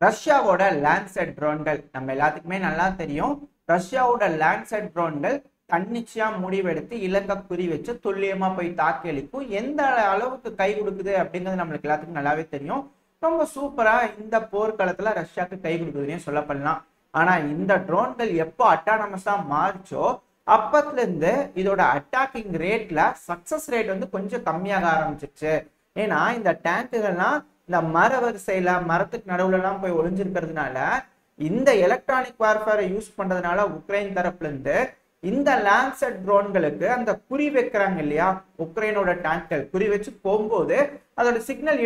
ரஷ்யாவோட லான்செட் ட்ரோன்கள் நம்ம எல்லாத்துக்குமே நல்லா தெரியும். ரஷ்யாவோட லான்செட் ட்ரோன்கள் தன்னிச்சையா முடிவெடுத்து இலக்க குறி வச்சு துல்லியமா போய் தாக்கி அளிக்கும். எந்த அளவுக்கு கை கொடுக்குது அப்படிங்கிறது நம்மளுக்கு எல்லாத்துக்கும் நல்லாவே தெரியும். ரொம்ப சூப்பரா இந்த போர்க்களத்துல ரஷ்யாவுக்கு கை கொடுக்குதுன்னே சொல்லப்படலாம். ஆனா இந்த ட்ரோன்கள் எப்போ அட்டானமஸா மாறிச்சோ அப்பத்துல இருந்து இதோட அட்டாக்கிங் ரேட்ல சக்சஸ் ரேட் வந்து கொஞ்சம் கம்மியாக ஆரம்பிச்சிருச்சு. ஏன்னா இந்த டேங்குகள்லாம் இந்த மர வரிசையில மரத்துக்கு நடுவுல எல்லாம் போய் ஒளிஞ்சிருக்கிறதுனால இந்த எலக்ட்ரானிக் வார்ஃபேரை யூஸ் பண்றதுனால உக்ரைன் தரப்புல இருந்து இந்த லான்செட் ட்ரோன்களுக்கு அந்த குறி வைக்கிறாங்க இல்லையா, உக்ரைனோட டேங்க்கள் குறி வச்சு போகும்போது அதோட சிக்னல்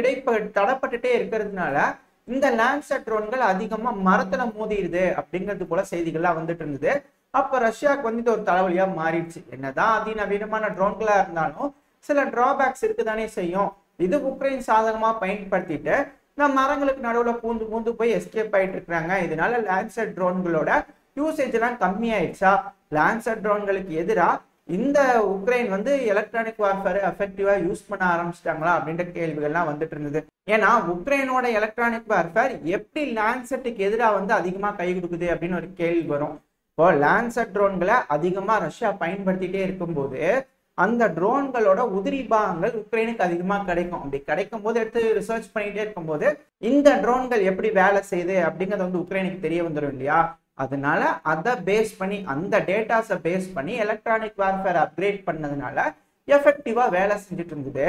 தடப்பட்டுட்டே இருக்கிறதுனால இந்த லான்செட் ட்ரோன்கள் அதிகமா மரத்துல மோதிடுது அப்படிங்கிறது போல செய்திகள்லாம் வந்துட்டு இருந்தது. அப்ப ரஷ்யாவுக்கு வந்து இது ஒரு தலைவலியா மாறிடுச்சு. என்னதான் அதிநவீனமான ட்ரோன்களா இருந்தாலும் சில டிராபேக்ஸ் இருக்குதானே செய்யும். இது உக்ரைன் சாதகமா பயன்படுத்திட்டு இந்த மரங்களுக்கு நடுவுல பூந்து பூந்து போய் எஸ்கேப் ஆயிட்டு இருக்கிறாங்க. இதனால லான்செட் ட்ரோன்களோட யூசேஜ் எல்லாம் கம்மியாயிடுச்சா, லான்செட் ட்ரோன்களுக்கு எதிராக இந்த உக்ரைன் வந்து எலக்ட்ரானிக் வார்ஃபேர் எஃபெக்டிவா யூஸ் பண்ண ஆரம்பிச்சிட்டாங்களா அப்படின்ற கேள்விகள்லாம் வந்துட்டு இருந்தது. ஏன்னா உக்ரைனோட எலக்ட்ரானிக் வார்ஃபேர் எப்படி லான்செட்டுக்கு எதிராக வந்து அதிகமா கை கொடுக்குது அப்படின்னு ஒரு கேள்வி வரும். இப்போ லான்செட் ட்ரோன்களை அதிகமா ரஷ்யா பயன்படுத்திட்டே இருக்கும்போது அந்த ட்ரோன்களோட உதிரி பாகங்கள் உக்ரைனுக்கு அதிகமா கிடைக்கும். அப்படி கிடைக்கும் போது எடுத்து ரிசர்ச் பண்ணிட்டே இருக்கும்போது இந்த ட்ரோன்கள் எப்படி வேலை செய்யுது அப்படிங்கிறது வந்து உக்ரைனுக்கு தெரிய வந்துடும் இல்லையா. அதனால அதை பேஸ் பண்ணி அந்த டேட்டாஸை பேஸ் பண்ணி எலக்ட்ரானிக் வார்ஃபேர் அப்கிரேட் பண்ணதுனால எஃபெக்டிவா வேலை செஞ்சுட்டு இருந்தது.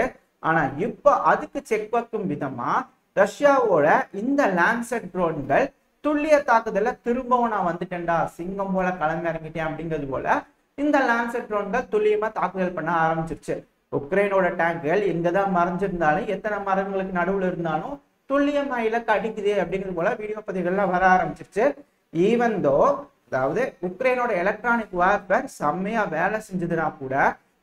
ஆனா இப்போ அதுக்கு செக் வைக்கும் விதமா ரஷ்யாவோட இந்த லான்செட் ட்ரோன்கள் துல்லிய தாக்குதல திரும்பவும் நான் வந்துட்டேன்டா சிங்கம் போல களம் இறங்கிட்டேன் அப்படிங்கிறது போல இந்த லான்செட் ட்ரோன்கள் துல்லியமா தாக்குதல் பண்ண ஆரம்பிச்சிருச்சு. உக்ரைனோட டேங்குகள் எங்கதான் மறைஞ்சிருந்தாலும் எத்தனை மரங்களுக்கு நடுவுல இருந்தாலும் துல்லியமா இலக்கு அடிக்குது அப்படிங்கிறது போல வீடியோ பதிவுகள்லாம் வர ஆரம்பிச்சிருச்சு. ஈவன் தோ அதாவது உக்ரைனோட எலக்ட்ரானிக் வார்ஃபேர் செம்மையா வேலை செஞ்சதுனா கூட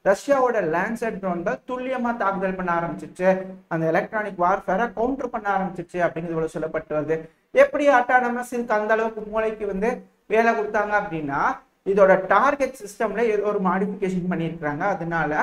ரஷ்யாவோட லான்செட் ட்ரோன்கள் துல்லியமா தாக்குதல் பண்ண ஆரம்பிச்சிருச்சு. அந்த எலக்ட்ரானிக் வார்ஃபேரை கவுண்டர் பண்ண ஆரம்பிச்சிருச்சு அப்படிங்கிறது போல சொல்லப்பட்டு வருது. எப்படி அட்டானமஸ் இதுக்கு அந்த அளவுக்கு மூளைக்கு வந்து வேலை கொடுத்தாங்க அப்படின்னா இதோட டார்கெட் சிஸ்டம்ல ஏதோ ஒரு மாடிஃபிகேஷன் பண்ணியிருக்கிறாங்க. அதனால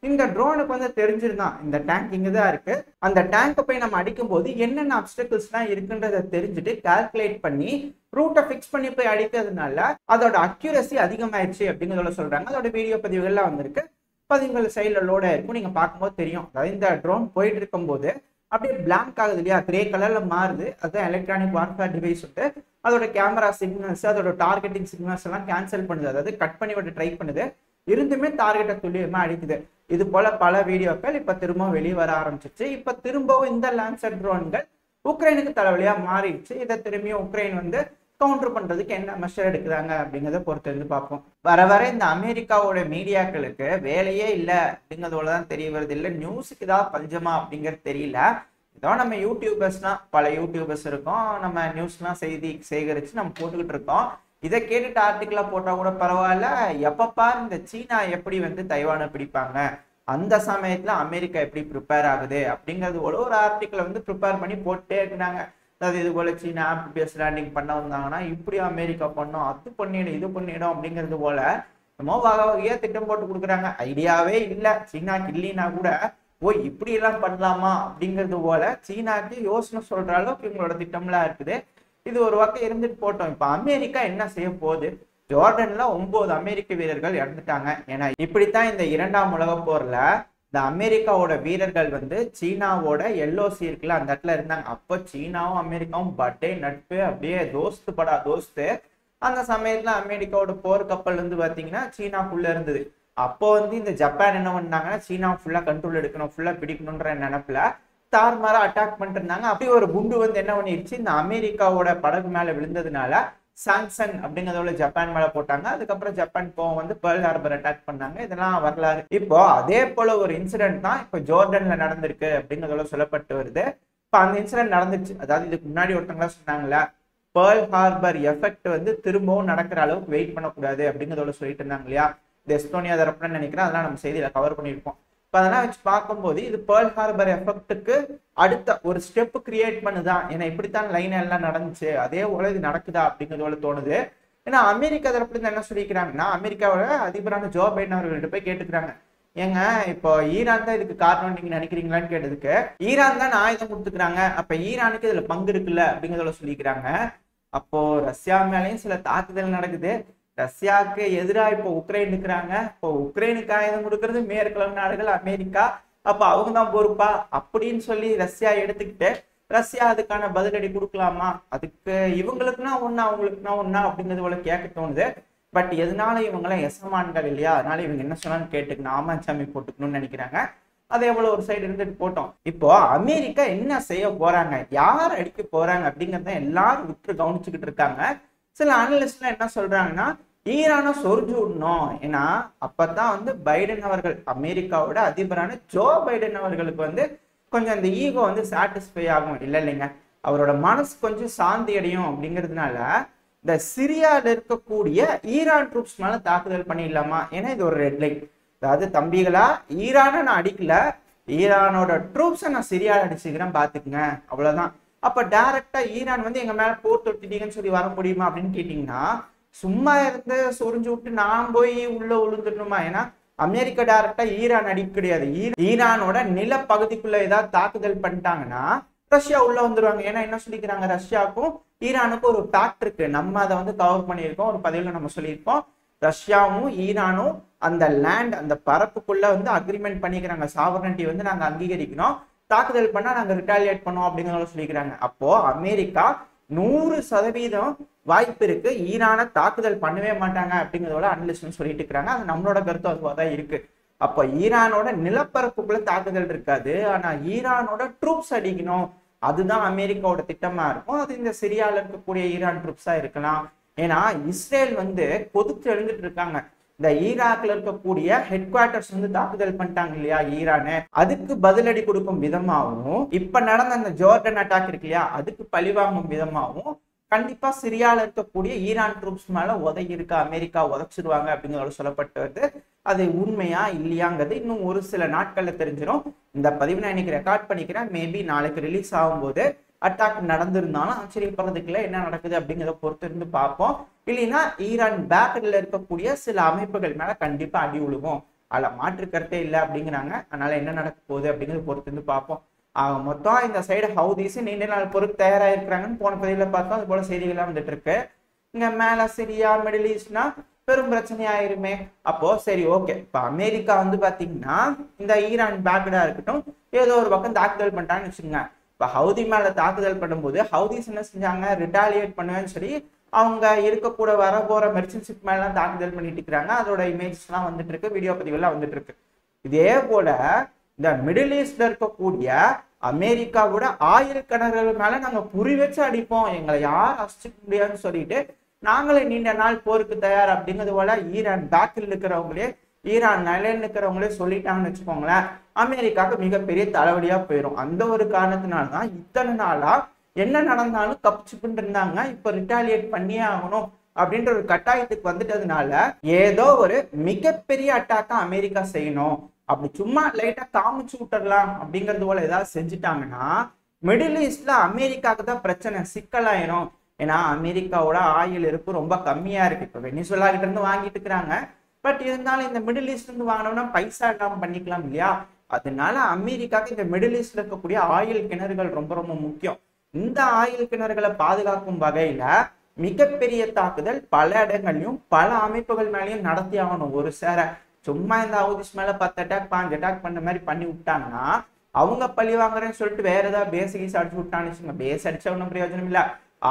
இந்த ட்ரோனுக்கு வந்து தெரிஞ்சிருந்தான் இந்த டேங்க் இங்கதான் இருக்கு, அந்த டேங்கை போய் நம்ம அடிக்கும் போது என்னென்ன அப்டக்கிள்ஸ் எல்லாம் இருக்குன்றதை தெரிஞ்சுட்டு கால்குலேட் பண்ணி ரூட்டை ஃபிக்ஸ் பண்ணி போய் அடிக்கிறதுனால அதோட அக்யூரசி அதிகமாயிடுச்சு அப்படிங்கிறத சொல்றாங்க. அதோட வீடியோ பதிவுகள்லாம் வந்திருக்கு, பதிவுகள் சைட்ல லோட இருக்கும், நீங்க பார்க்கும்போது தெரியும். அதாவது இந்த ட்ரோன் போயிட்டு இருக்கும் போது அப்படியே பிளாங்க் ஆகுது இல்லையா, கிரே கலர்ல மாறுது. அதுதான் எலக்ட்ரானிக் வார்ஃபேர் டிவைஸ் விட்டு அதோட கேமரா சிக்னல்ஸ் அதோட டார்கெட்டிங் சிக்னல்ஸ் எல்லாம் கேன்சல் பண்ணுது, அதாவது கட் பண்ணி விட்டு ட்ரை பண்ணுது. இருந்துமே டார்கெட்டை துல்லியமா அடிக்குது. இது போல பல வீடியோக்கள் இப்ப திரும்பவும் வெளியே வர ஆரம்பிச்சிச்சு. இப்ப திரும்பவும் இந்த லான்செட் ட்ரோன்கள் உக்ரைனுக்கு தலைவலியா மாறிடுச்சு. இதை திரும்பியும் உக்ரைன் வந்து கவுண்டர் பண்றதுக்கு என்ன மெஷர் எடுக்கிறாங்க அப்படிங்கிறத பொறுத்து இருந்து பார்ப்போம். வர வர இந்த அமெரிக்காவோட மீடியாக்களுக்கு வேலையே இல்லை அப்படிங்கிறதோடதான் தெரிய வருது. இல்லை நியூஸுக்கு ஏதாவது பஞ்சமா அப்படிங்கிறது தெரியல. ஏதோ நம்ம யூடியூபர்ஸ்னா பல யூடியூபர்ஸ் இருக்கோம், நம்ம நியூஸ்லாம் செய்தி சேகரிச்சு நம்ம போட்டுக்கிட்டு இருக்கோம். இதை கேட்டுட்டு ஆர்டிகிளா போட்டா கூட பரவாயில்ல. எப்பப்பா இந்த சீனா எப்படி வந்து தைவானை பிடிப்பாங்க, அந்த சமயத்துல அமெரிக்கா எப்படி ப்ரிப்பேர் ஆகுது அப்படிங்கிறது ஒரு ஆர்டிகிளை வந்து ப்ரிப்பேர் பண்ணி போட்டே இருக்கிறாங்க. அதாவது இது போல சீனா ஆம்பிபிஎஸ் லேண்டிங் பண்ண வந்தாங்கன்னா இப்படி அமெரிக்கா பண்ணோம், அது பண்ணிடும் இது பண்ணிடும் அப்படிங்கிறது போல நம்ம வகை வகையா திட்டம் போட்டு கொடுக்குறாங்க. ஐடியாவே இல்லை சீனாக்கு இல்லைன்னா கூட ஓ இப்படி எல்லாம் பண்ணலாமா அப்படிங்கிறது போல சீனாக்கு யோசனை சொல்ற அளவுக்கு இவங்களோட திட்டம்லாம் இருக்குது. இது ஒரு வகை இருந்துட்டு போட்டோம். இப்ப அமெரிக்கா என்ன செய்ய போகுது, ஜோர்டன்ல 9 அமெரிக்க வீரர்கள் இறந்துட்டாங்க. ஏன்னா இப்படித்தான் இந்த 2ஆம் உலக போர்ல இந்த அமெரிக்காவோட வீரர்கள் வந்து சீனாவோட எல்ஓசி இருக்குல்ல அந்த இடத்துல இருந்தாங்க. அப்போ சீனாவும் அமெரிக்காவும் பட்டே நட்பு, அப்படியே தோஸ்து படா தோஸ்து. அந்த சமயத்துல அமெரிக்காவோட போர் கப்பல் வந்து பாத்தீங்கன்னா சீனாக்குள்ள இருந்தது. அப்போ வந்து இந்த ஜப்பான் என்ன பண்ணாங்கன்னா சீனா ஃபுல்லா கண்ட்ரோல் எடுக்கணும், ஃபுல்லா பிடிக்கணும்ன்ற நினைப்புல தார்மாரா அட்டாக் பண்ணிட்டு இருந்தாங்க. அப்படி ஒரு குண்டு வந்து என்ன பண்ணிருச்சு, இந்த அமெரிக்காவோட படகு மேல விழுந்ததுனால சாம்சங் அப்படிங்கிறதோட ஜப்பான் மேல போட்டாங்க. அதுக்கப்புறம் ஜப்பான் கோவம் வந்து பேர்ல் ஹார்பர் அட்டாக் பண்ணாங்க. இதெல்லாம் வரலாறு. இப்போ அதே போல ஒரு இன்சிடென்ட் தான் இப்போ ஜோர்டன்ல நடந்திருக்கு அப்படிங்கிறதோட சொல்லப்பட்டு வருது. இப்போ அந்த இன்சிடென்ட் நடந்துச்சு. அதாவது இதுக்கு முன்னாடி ஒருத்தவங்களா சொன்னாங்களா பேர்ல் ஹார்பர் எஃபெக்ட் வந்து திரும்பவும் நடக்கிற அளவுக்கு வெயிட் பண்ணக்கூடாது அப்படிங்கிறதோட சொல்லிட்டு இருந்தாங்க இல்லையா. இது எஸ்டோனியா தரப்புன்னு நினைக்கிறேன், அதெல்லாம் நம்ம செய்தியில கவர் பண்ணியிருப்போம். இப்போ அதெல்லாம் வச்சு பார்க்கும்போது இது பேர்ல் ஹார்பர் எஃபெக்ட்டுக்கு அடுத்த ஒரு ஸ்டெப் கிரியேட் பண்ணுதான். ஏன்னா இப்படித்தான் லைன் எல்லாம் நடந்துச்சு, அதே போல இது நடக்குதா அப்படிங்கிறதோட தோணுது. ஏன்னா அமெரிக்கா தரப்புல இருந்து என்ன சொல்லிக்கிறாங்கன்னா அமெரிக்காவோட அதிபரான ஜோ பைடன் அவர்கள்ட்ட போய் கேட்டுக்கிறாங்க, ஏங்க இப்போ ஈரான் தான் இதுக்கு காரணம் நீங்க நினைக்கிறீங்களான்னு கேட்டதுக்கு, ஈரான் தான் ஆயுதம் கொடுத்துக்கிறாங்க, அப்ப ஈரானுக்கு இதுல பங்கு இருக்குல்ல அப்படிங்கிறத சொல்லிக்கிறாங்க. அப்போ ரஷ்யா மேலேயும் சில தாக்குதல் நடக்குது. ரஷ்யாவுக்கு எதிராக இப்போ உக்ரைன் இருக்கிறாங்க. இப்போ உக்ரைனுக்கு ஆயுதம் கொடுக்கறது மேற்குலக நாடுகள், அமெரிக்கா. அப்ப அவங்க தான் பொறுப்பா அப்படின்னு சொல்லி ரஷ்யா எடுத்துக்கிட்டு ரஷ்யா அதுக்கான பதிலடி கொடுக்கலாமா? அதுக்கு இவங்களுக்குன்னா ஒண்ணா அவங்களுக்குன்னா ஒண்ணா அப்படிங்கிறது போல கேட்க தோணுது. பட் எதனால இவங்கெல்லாம் எசமான்கள் இல்லையா, அதனால இவங்க என்ன சொன்னாலும் கேட்டுக்கணும், ஆமாச்சாமி போட்டுக்கணும்னு நினைக்கிறாங்க. அதே போல ஒரு சைடு இருந்துட்டு போட்டோம். இப்போ அமெரிக்கா என்ன செய்ய போறாங்க, யார் அடிக்க போறாங்க அப்படிங்கிறத எல்லாரும் விட்டு கவனிச்சுக்கிட்டு இருக்காங்க. சில அனலிஸ்ட்லாம் என்ன சொல்றாங்கன்னா, ஈரானை சொரிஞ்சு விடணும். ஏன்னா அப்பதான் வந்து பைடன் அவர்கள், அமெரிக்காவோட அதிபரான ஜோ பைடன் அவர்களுக்கு வந்து கொஞ்சம் அந்த ஈகோ வந்து சாட்டிஸ்ஃபை ஆகும். இல்லைங்க, அவரோட மனசு கொஞ்சம் சாந்தி அடையும். அப்படிங்கிறதுனால இந்த சிரியால இருக்கக்கூடிய ஈரான் ட்ரூப்ஸ் மேல தாக்குதல் பண்ணிடலாமா? ஏன்னா இது ஒரு ரெட் லைன். அதாவது தம்பிகளா, ஈரானை நான் அடிக்கல, ஈரானோட ட்ரூப்ஸை நான் சிரியால அடிச்சுக்கிறேன் பாத்துக்குங்க, அவ்வளவுதான். அப்ப டைரக்டா ஈரான் வந்து எங்க மேல போர் தொட்டிட்டீங்கன்னு சொல்லி வர முடியுமா அப்படின்னு கேட்டீங்கன்னா, சும்மா இருந்து சொரிஞ்சு விட்டு நான் போய் உள்ள விழுந்துடணுமா? ஏன்னா அமெரிக்கா டைரக்டா ஈரான் அடிக்க கிடையாது. ஈரானோட நிலப்பகுதிக்குள்ள ஏதாவது தாக்குதல் பண்ணிட்டாங்கன்னா ரஷ்யா உள்ள வந்துருவாங்க. ஏன்னா என்ன சொல்லிக்கிறாங்க, ரஷ்யாவுக்கும் ஈரானுக்கும் ஒரு பேக்ட் இருக்கு. நம்ம அதை வந்து கவர் பண்ணியிருக்கோம், ஒரு பதிவுல நம்ம சொல்லியிருக்கோம். ரஷ்யாவும் ஈரானும் அந்த லேண்ட், அந்த பரப்புக்குள்ள வந்து அக்ரிமெண்ட் பண்ணிக்கிறாங்க. சாவரனிட்டி வந்து நாங்க அங்கீகரிக்கிறோம், தாக்குதல் பண்ணா நாங்க ரிட்டாலியேட் பண்ணோம் அப்படிங்கிறத சொல்லிக்கிறாங்க. அப்போ அமெரிக்கா 100% வாய்ப்பு இருக்கு ஈரானை தாக்குதல் பண்ணவே மாட்டாங்க அப்படிங்கிறதோட அனலிஸ்ட் சொல்லிட்டு இருக்கிறாங்க. அது நம்மளோட கருத்து அதுவாதான் இருக்கு. அப்ப ஈரானோட நிலப்பரப்புக்குள்ள தாக்குதல் இருக்காது, ஆனா ஈரானோட ட்ரூப்ஸ் அடிக்கணும், அதுதான் அமெரிக்காவோட திட்டமா இருக்கும். அது இந்த சிரியால இருக்கக்கூடிய ஈரான் ட்ரூப்ஸா இருக்கலாம். ஏன்னா இஸ்ரேல் வந்து கொதிச்சு எழுந்துட்டு இருக்காங்க. இந்த ஈராக்ல இருக்கக்கூடிய ஹெட் குவார்டர்ஸ் வந்து தாக்குதல் பண்ணிட்டாங்க இல்லையா ஈரானு, அதுக்கு பதிலடி கொடுக்கும் விதமாகவும், இப்ப நடந்த அந்த ஜோர்டன் அட்டாக் இருக்கு இல்லையா, அதுக்கு பழிவாங்கும் விதமாகவும் கண்டிப்பா சிரியால இருக்கக்கூடிய ஈரான் ட்ரூப்ஸ் மேல உதவி இருக்க அமெரிக்கா உதச்சிருவாங்க அப்படிங்கிறத சொல்லப்பட்டு வருது. அது உண்மையா இல்லையாங்கிறது இன்னும் ஒரு சில நாட்கள்ல தெரிஞ்சிடும். இந்த பதிவு நான் இன்னைக்கு ரெக்கார்ட் பண்ணிக்கிறேன். மேபி நாளைக்கு ரிலீஸ் ஆகும்போது அட்டாக் நடந்திருந்தாலும் ஆச்சரியப்படுறதுக்குள்ள என்ன நடக்குது அப்படிங்கிறத பொறுத்து இருந்து பார்ப்போம். இல்லைன்னா ஈரான் பேக்கர்ல இருக்கக்கூடிய சில அமைப்புகள் மேல கண்டிப்பா அடி விழுகும், அதுல மாற்று கருத்தே இல்லை அப்படிங்கிறாங்க. அதனால என்ன நடக்க போகுது அப்படிங்கிறத பொறுத்து இருந்து பார்ப்போம். மொத்தம் இந்த சைடு ஹவுதீஸ் நீண்ட நாள் பொறுப்பு தயாராயிருக்கிறாங்கன்னு போன பதிவுல பார்த்தோம். அது போல செய்திகள்லாம் வந்துட்டு இருக்கு. இங்க மேல சிரியா, மிடில் ஈஸ்ட்னா பெரும் பிரச்சனை ஆயிருமே. அப்போ சரி, ஓகே, இப்ப அமெரிக்கா வந்து பாத்தீங்கன்னா இந்த ஈரான் பேக்கடா இருக்கட்டும், ஏதோ ஒரு பக்கம் தாக்குதல் பண்ணிட்டான்னு வச்சுக்கோங்க. இப்ப ஹவுதி மேல தாக்குதல் பண்ணும்போது ஹவுதிஸ் என்ன செஞ்சாங்க, ரிட்டாலியேட் பண்ணுவேன்னு சொல்லி அவங்க இருக்கக்கூட வர போற மெர்ச்சன்ட் ஷிப் மேலாம் தாக்குதல் பண்ணிட்டு இருக்கிறாங்க. அதோட இமேஜஸ் எல்லாம் வந்துட்டு இருக்கு, வீடியோ பதிவுலாம் வந்துட்டு இருக்கு. இதே போல இந்த மிடில் ஈஸ்ட்ல இருக்கக்கூடிய அமெரிக்காவோட ஆயில் கிணறுகள் மேல நாங்க குறி வச்சு அடிப்போம், எங்களை யார் அசிக்க முடியாதுன்னு சொல்லிட்டு நாங்களே நீண்ட நாள் போருக்கு தயார் அப்படிங்கிறது போல ஈரான் பேக்கில் இருக்கிறவங்களே, ஈரான் நிலையில் இருக்கிறவங்களே சொல்லிட்டாங்கன்னு வச்சுக்கோங்களேன், அமெரிக்காவுக்கு மிகப்பெரிய தலைவலியா போயிடும். அந்த ஒரு காரணத்தினால்தான் இத்தனை நாளா என்ன நடந்தாலும் கப்சிப்புன்னு இருந்தாங்க. இப்ப ரிட்டாலியேட் பண்ணியே ஆகணும் அப்படின்ற ஒரு கட்டாயத்துக்கு வந்துட்டதுனால ஏதோ ஒரு மிகப்பெரிய அட்டாக்கா அமெரிக்கா செய்யணும், அப்படி சும்மா லைட்டா காமிச்சு விட்டுறலாம் அப்படிங்கிறது போல ஏதாவது செஞ்சுட்டாங்கன்னா மிடில் ஈஸ்ட்ல அமெரிக்காவுக்கு தான் பிரச்சனை, சிக்கலாயிரும். ஏன்னா அமெரிக்காவோட ஆயில் இருப்பு ரொம்ப கம்மியா இருக்கு. இப்ப வெனிசுலா கிட்ட இருந்து வாங்கிட்டு இருக்கிறாங்க, பட் இருந்தாலும் இந்த மிடில் ஈஸ்ட்ல இருந்து வாங்கினோம்னா பைசா இல்லாம பண்ணிக்கலாம் இல்லையா. அதனால அமெரிக்காவுக்கு இந்த மிடில் ஈஸ்ட்ல இருக்கக்கூடிய ஆயில் கிணறுகள் ரொம்ப ரொம்ப முக்கியம். இந்த ஆயில் கிணறுகளை பாதுகாக்கும் வகையில மிகப்பெரிய தாக்குதல் பல இடங்கள்லயும் பல அமைப்புகள் மேலேயும் நடத்தி ஆகணும். ஒரு சேர சும்மா இந்த ஹவுதிஸ் மேல 10 அட்டாக் 5 அட்டாக் பண்ண மாதிரி பண்ணி விட்டாங்கன்னா அவங்க பழி வாங்குறேன்னு சொல்லிட்டு வேற ஏதாவது பேசிக்ஸ் அடிச்சு விட்டான்னு, பேஸ் அடிச்சா ஒன்றும் பிரயோஜனம் இல்ல,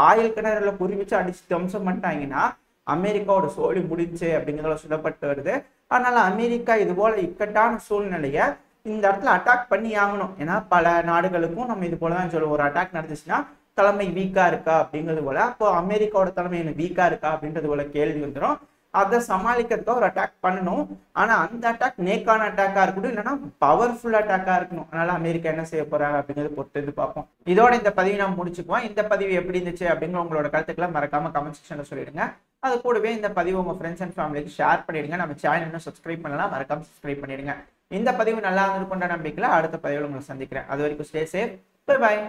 ஆயில் கிணறுல குறி வச்சு அடிச்சு துவம்சம் பண்ணிட்டாங்கன்னா அமெரிக்காவோட சோழி முடிஞ்சு அப்படிங்கிறத சொல்லப்பட்டு வருது. அதனால அமெரிக்கா இது போல இக்கட்டான சூழ்நிலைய இந்த இடத்துல அட்டாக் பண்ணி ஆகணும். ஏன்னா பல நாடுகளுக்கும் நம்ம இது போலதான் சொல்லுவோம், ஒரு அட்டாக் நடந்துச்சுன்னா தலைமை வீக்கா இருக்கா அப்படிங்கிறது போல, அப்போ அமெரிக்காவோட தலைமை என்ன வீக்கா இருக்கா அப்படின்றது போல கேள்வி வந்துடும். அதை சமாளிக்கிறதுக்காக ஒரு அட்டாக் பண்ணணும். ஆனா அந்த அட்டாக் நேக்கான அட்டாக்கா இருக்கணும், இல்லைன்னா பவர்ஃபுல் அட்டாக்கா இருக்கணும். அதனால அமெரிக்கா என்ன செய்ய போறாங்க அப்படிங்கிறது பொறுத்து பார்ப்போம். இதோட இந்த பதிவை நான் முடிச்சுக்குவோம். இந்த பதிவு எப்படி இருந்துச்சு அப்படிங்கிற உங்களோட கருத்துக்களை மறக்காம கமெண்ட் செக்ஷன்ல சொல்லிடுங்க. அது கூடவே இந்த பதிவு உங்க ஃப்ரெண்ட்ஸ் அண்ட் ஃபேமிலிக்கு ஷேர் பண்ணிடுங்க. நம்ம சேனல் இன்னும் சப்ஸ்கிரைப் பண்ணலாம், மறக்காம சப்ஸ்கிரைப் பண்ணிடுங்க. இந்த பதிவு நல்லா இருந்திருக்குன்ற நம்பிக்கையில அடுத்த பதிவில் உங்களை சந்திக்கிறேன். அது வரைக்கும் ஸ்டே சேஃப், பை பாய்.